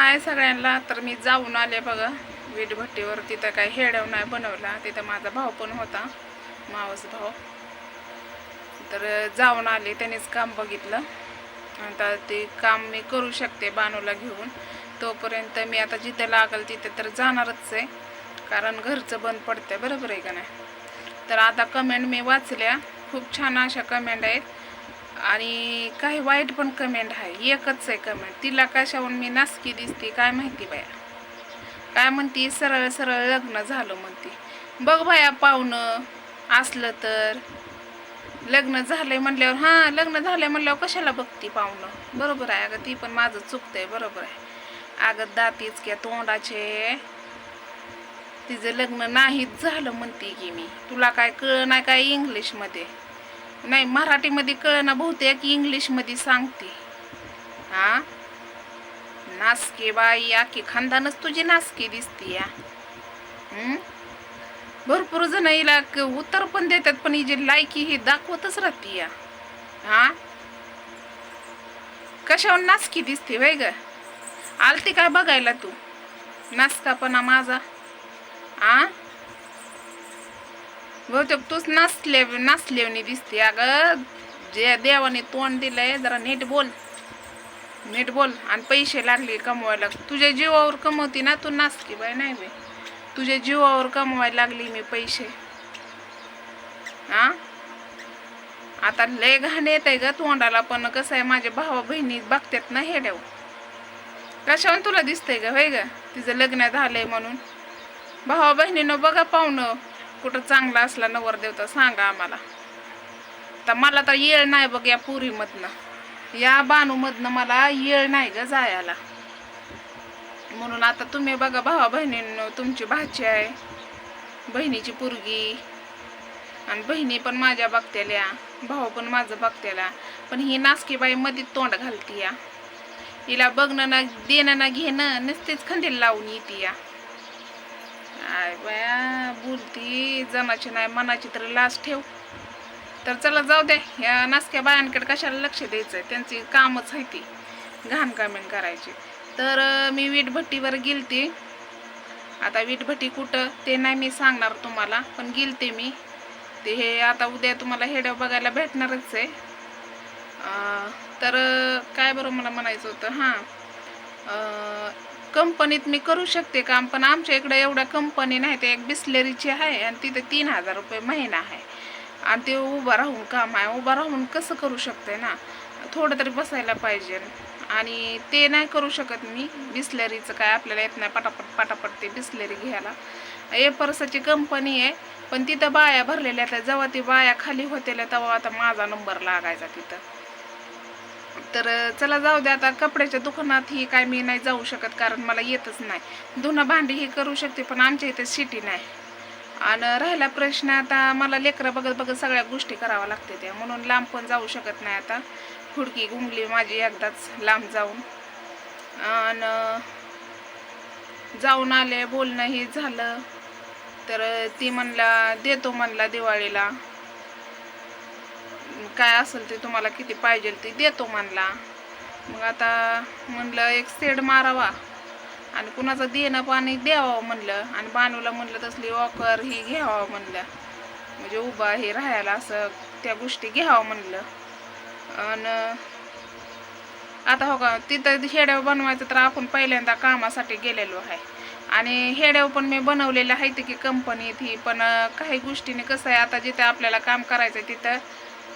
हाय सगळ्यांना. तर मी जाऊन आले बघा वीटभट्टीवर. तिथं काही हेडव नाही बनवला. तिथं माझा भाऊ पण होता, मावस भाऊ. तर जाऊन आले, त्यानेच काम बघितलं. आता ते काम मी करू शकते बानूला घेऊन. तोपर्यंत मी आता जिथे लागल तिथे तर जाणारच आहे, कारण घरचं बंद पडतंय. बरोबर आहे का नाही? तर आता कमेंट मी वाचल्या, खूप छान अशा कमेंट आहेत आणि काही वाईट पण कमेंट आहे. एकच आहे कमेंट, तिला कशाहून मी नासकी दिसते काय माहिती बाया. काय म्हणती, सरळ सरळ लग्न झालं म्हणते. बघ बाया, पाहुणं असलं तर लग्न झालंय म्हणल्यावर, हां लग्न झालंय म्हणल्यावर कशाला बघती पाहुणं. बरोबर आहे अगं, ती पण माझं चुकतंय. बरोबर आहे अगं, दातीच क्या तोंडाचे. तिचं लग्न नाहीच झालं म्हणते की मी. तुला काय कळ नाही काय इंग्लिशमध्ये? नाही, मराठीमध्ये कळना बहुतेक, इंग्लिशमध्ये सांगते. हा, नासके बाई, आखी खानदानच तुझी नासकी दिसते या. भरपूर जण हिला उत्तर पण देतात, पण ही जी लायकी ही दाखवतच राहते या. हा, कशावर नासकी दिसते वय ग? आलती काय बघायला तू नासकापणा माझा? आ, बहुतेक तूच नाचलेवणी दिसते अगं. जे देवाने तोंड दिलंय, जरा नीट बोल, नीट बोल. आणि पैसे लागले कमवायला, तुझ्या जीवावर कमवती ना तू. नासकी बाय नाही बाई, तुझ्या जीवावर कमवायला लागली मी पैसे. हा, आता लय घाण येत आहे ग तोंडाला. पण कसं आहे, माझ्या भावा बहिणी बघतात ना हेड्याव. कशावर तुला दिसतंय ग वय ग तिचं लग्न झालंय म्हणून? भावा बहिणीनं बघा पाहुणं, कुठं चांगला असला नवरदेव तर सांगा आम्हाला. तर मला तर येळ नाही बघ या पुरीमधनं, या बानूमधनं मला येळ नाही ग जायला. म्हणून आता तुम्ही बघा भावा बहिणींनो, तुमची भाची आहे, बहिणीची पोरगी, आणि बहिणी पण माझ्या बघतेल्या, भाऊ पण माझं बघतेला. पण ही नासकी बाई मध्ये तोंड घालती या. हिला बघणं ना देणं ना घेणं, नुसतीच खंदील लावून येते या. आय बाया, बोलती जनाची नाही मनाची तर लाज ठेव. तर चला जाऊ दे, या नासक्या बायांकडे कशाला लक्ष द्यायचं, त्यांची कामच आहे ती घाण कामेंट करायची. तर मी वीटभट्टीवर गेलते. आता वीटभट्टी कुठं ते नाही मी सांगणार तुम्हाला, पण गेलते मी. ते हे आता उद्या तुम्हाला हेड्या बघायला भेटणारच आहे. तर काय बरं मला म्हणायचं होतं, हां, कंपनीत मी करू शकते काम, पण आमच्या इकडे एवढ्या कंपनी नाही. ते एक बिस्लेरीची आहे आणि तिथे 3000 रुपये महिना आहे, आणि ते उभं राहून काम आहे. उभं राहून कसं करू शकते ना, थोडं तरी बसायला पाहिजे. आणि ते नाही करू शकत मी. बिस्लेरीचं काय आपल्याला येत नाही पटापट पटापट ते बिस्लेरी घ्यायला. परसाची कंपनी आहे, पण तिथं बाया भरलेल्या आहेत. जेव्हा ती बाया खाली होतेल्या तेव्हा आता माझा नंबर लागायचा तिथं. तर चला जाऊ दे. आता कपड्याच्या दुकानात ही काय मी नाही जाऊ शकत, कारण मला येतच नाही. धुणं भांडी ही करू शकते, पण आमच्या इथे सिटी नाही. आणि राहिला प्रश्न, आता मला लेकरं बघत बघत सगळ्या गोष्टी कराव्या लागते त्या, म्हणून लांब पण जाऊ शकत नाही. आता खुडकी गुंगली माझी एकदाच लांब जाऊन. आणि जाऊन आले, बोलणं हे झालं. तर ती म्हणला देतो म्हणला दिवाळीला, काय असेल ते तुम्हाला किती पाहिजे ते देतो म्हणला. मग आता म्हणलं एक सेड मारावा आणि कुणाचं देणं पाणी द्यावं म्हणलं, आणि बानूला म्हणलं तसली वॉकर ही घ्यावं म्हणलं, म्हणजे उभा हे राहायला असं त्या गोष्टी घ्यावं म्हणलं. आणि आता हो का, तिथं हेड्याव बनवायचं तर आपण पहिल्यांदा कामासाठी गेलेलो आहे, आणि हेड्याव पण मी बनवलेलं आहे की कंपनीत ही. पण काही गोष्टीने कसं आहे, आता जिथं आपल्याला काम करायचं तिथं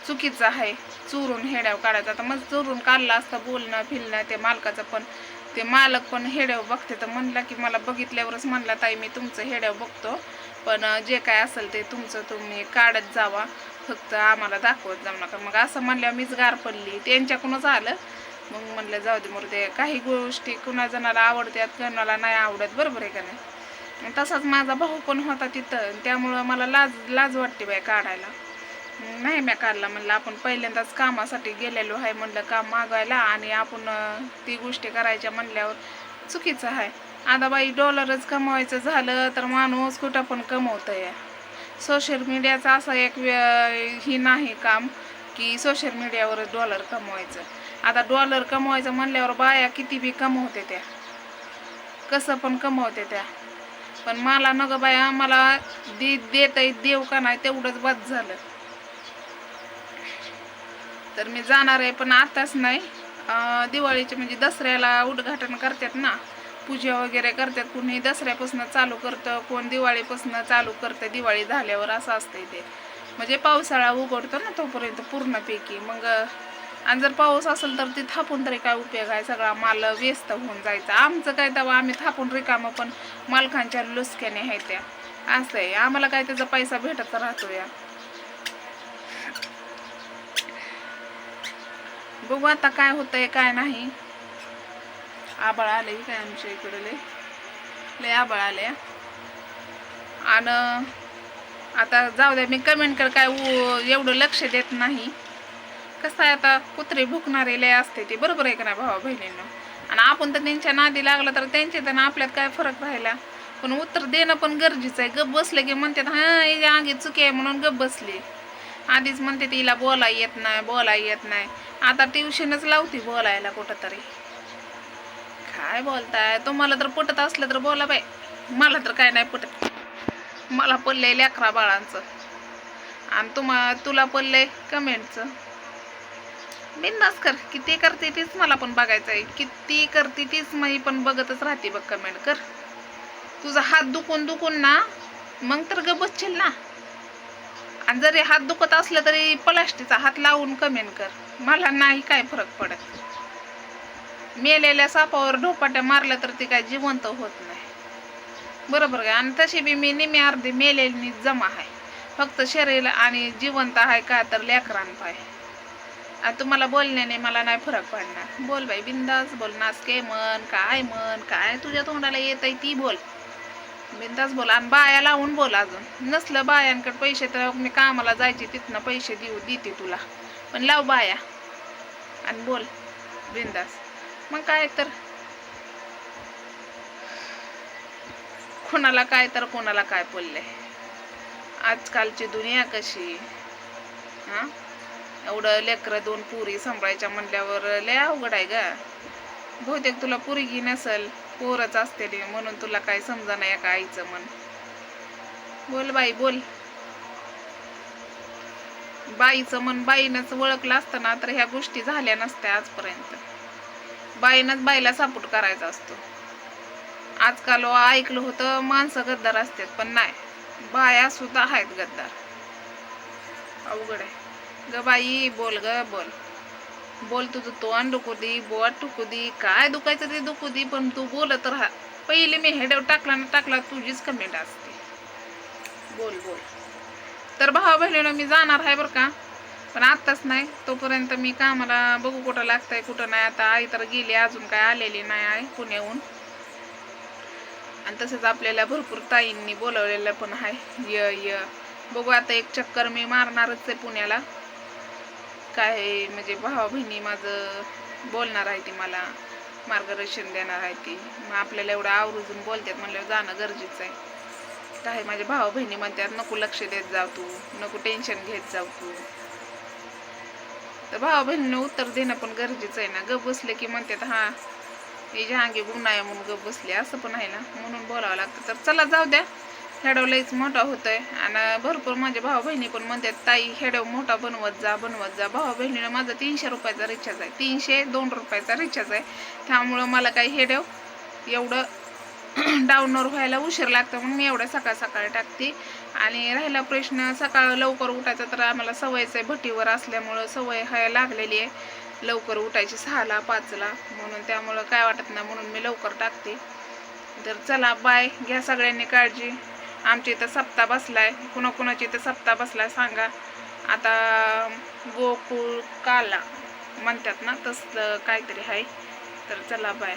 चुकीचं आहे चुरून हेड्याव काढायचं. आता मग चुरून काढलं असतं बोलणं फिरणं ते मालकाचं, पण ते मालक पण हेड्याव बघते. तर म्हणला की मला बघितल्यावरच म्हणला, ताई मी तुमचं हेड्याव बघतो, पण जे काय असेल ते तुमचं तुम्ही काढत जावा, फक्त आम्हाला दाखवत जाऊ नका. मग असं म्हणल्यावर मीच गार पडली, त्यांच्याकडूनच आलं. मग म्हणलं जाऊ दे मरू, काही गोष्टी कुणा जणाला आवडतात कोणाला नाही आवडत. बरोबर आहे का नाही? तसाच माझा भाऊ पण होता तिथं, त्यामुळं मला लाज वाटते बाय काढायला. नाही मी काढला. म्हणलं आपण पहिल्यांदाच कामासाठी गेलेलो आहे, म्हणलं काम मागायला, आणि आपण ती गोष्टी करायच्या म्हणल्यावर चुकीचं आहे. आता बाई डॉलरच कमवायचं झालं तर माणूस कुठं पण कमवतंय. सोशल मीडियाचं असं एक ही नाही काम की सोशल मीडियावरच डॉलर कमवायचं. आता डॉलर कमवायचं म्हणल्यावर बाया किती बी कमवते त्या. कसं पण कमवते त्या. पण मला नग बाया, मला देता येत देव का नाही तेवढंच बस झालं. तर मी जाणार आहे, पण आताच नाही. दिवाळीचे म्हणजे दसऱ्याला उद्घाटन करतात ना, पूजा वगैरे करतात. कुणी दसऱ्यापासून चालू करतं, कोण दिवाळीपासून चालू करतं, दिवाळी झाल्यावर असं असतंय ते. म्हणजे पावसाळा उघडतो ना तोपर्यंत पूर्णपैकी. मग आणि जर पाऊस असेल तर ती थापून तरी काय उपयोग आहे, सगळा माल व्यस्त होऊन जायचा. आमचं काय तेव्हा आम्ही थापून रिकामं, पण मालकांच्या लुसक्याने आहे त्या. असं आहे, आम्हाला काय त्याचा पैसा भेटत राहतो या. बघू आता काय होतंय काय नाही. आबाळ आले काय आमच्या इकडे, लय आबाळ आले. आणि आता जाऊ द्या, मी कमेंट कर काय एवढं लक्ष देत नाही. कसं आहे, आता कुत्रे भुकणारे लय असते ते, बरोबर आहे का नाही भावा बहिणींना. आणि आपण तर त्यांच्या नादी लागलं तर त्यांच्यात आणि आपल्यात काय फरक राहिला. पण उत्तर देणं पण गरजेचं आहे. गप बसले की म्हणतात हां हिच्या अंगी चुकी आहे म्हणून गप बसली. आधीच म्हणते तिला बोला येत नाही. आता ट्युशनच लावती बोलायला कुठंतरी. काय बोलताय, तुम्हाला तर पटत असलं तर बोला बाई, मला तर काय नाही पटत. मला पडलंय लेकरा बाळांचं आणि तुला पडलंय कमेंटचं. बिंदास कर, किती करते तीच मला पण बघायचं आहे. किती करते तीच मी पण बघतच राहते बघ. कमेंट कर. तुझा हात दुखून ना मग तर ग बसशील ना. आणि जरी हात दुखत असलं तरी प्लास्टिकचा हात लावून कमेंट कर. मला नाही काय फरक पडत. मेलेल्या सापावर ढोपाट्या मारल्या तर ती काय जिवंत होत नाही, बरोबर काय. आणि तशी बी मी निम्मी अर्धी मेलेली जमा आहे. फक्त शरीर आणि जिवंत आहे का तर लेकरांत आहे. आणि तुम्हाला बोलण्याने मला नाही फरक पडणार. बोल बाई बिंदास बोल. नाचके म्हण काय तुझ्या तोंडाला येत आहे ती बोल. बिंदास बोल. आणि बाया लावून बोल. अजून नसलं बायांकडे पैसे तर मी कामाला जायचे, तिथनं पैसे देते तुला. पण लाव बाया आणि बोल बिंदास. मग काय तर कोणाला काय तर कोणाला काय पडलंय. आजकालची दुनिया कशी. हां एवढं लेकरं 2 पुरी सांभाळायच्या म्हणल्यावर लय अवघड आहे ग. बहुतेक तुला पुरीगी नसल, पोरच असते म्हणून तुला काय समजा नाही का आईचं मन. बोल बाई बोल. बाईचं मन बाईनंच ओळखलं असतं ना तर ह्या गोष्टी झाल्या नसत्या आजपर्यंत. बाईनंच बाईला सपोर्ट करायचा असतो. आजकाल ऐकलं होतं माणसं गद्दार असतात, पण नाही, बाया सुद्धा आहेत गद्दार. अवघड आहे ग बाई. बोल ग बोल. तुझं तोंड दुखू दे, बोट दुखू दे, काय दुखायचं ते दुखू दे, पण तू बोलत राहा. पहिले मी हेडव टाकला तुझीच कमेंट असते. बोल. तर भावा बहिणीनं मी जाणार आहे बरं का, पण आत्ताच नाही. तोपर्यंत मी कामाला बघू कुठं लागतंय कुठं नाही. आता आई तर गेली, अजून काय आलेली नाही आहे पुण्याहून. आणि तसंच आपल्याला भरपूर ताईंनी बोलवलेलं पण आहे. बघू आता एक चक्कर मी मारणारच आहे पुण्याला. काय म्हणजे भावा बहिणी माझं बोलणार आहे, ती मला मार्गदर्शन देणार आहे ती. मग आपल्याला एवढं आवर्जून बोलतात म्हणल्यावर जाणं गरजेचं आहे. काय माझ्या भावा बहिणी म्हणतात नको लक्ष देत जाऊ तू, नको टेन्शन घेत जाऊ तू. तर भावा बहिणीनं उत्तर देणं पण गरजेचं आहे ना. गप बसले की म्हणतात हां ही जहांगी गुन्हा आहे म्हणून गप बसले, असं पण आहे ना, म्हणून बोलावं लागतं. तर चला जाऊ द्या, हेडव लईच मोठा होतोय. आणि भरपूर माझ्या भावा बहिणी पण म्हणतात ताई हेडव मोठा बनवत जा. भावा बहिणीनं माझा 300 रुपयाचा रिचार्ज आहे, 302 रुपयाचा रिचार्ज आहे. त्यामुळं मला काही हेडव एवढं डाऊनवर व्हायला उशीर लागतं, म्हणून मी एवढं सकाळ टाकते. आणि राहिला प्रश्न सकाळ लवकर उठायचा, तर आम्हाला सवयच आहे, भटीवर असल्यामुळं सवय लागलेली आहे लवकर उठायची 6ला 5ला, म्हणून त्यामुळं काय वाटत नाही, म्हणून मी लवकर टाकते. तर चला बाय, घ्या सगळ्यांनी काळजी. आमच्या इथं सप्ताह बसलाय, कुणाकुणाची इथं सप्ताह बसलाय सांगा. आता गोकुळ काला म्हणतात ना, तसं काहीतरी आहे. तर चला बाय.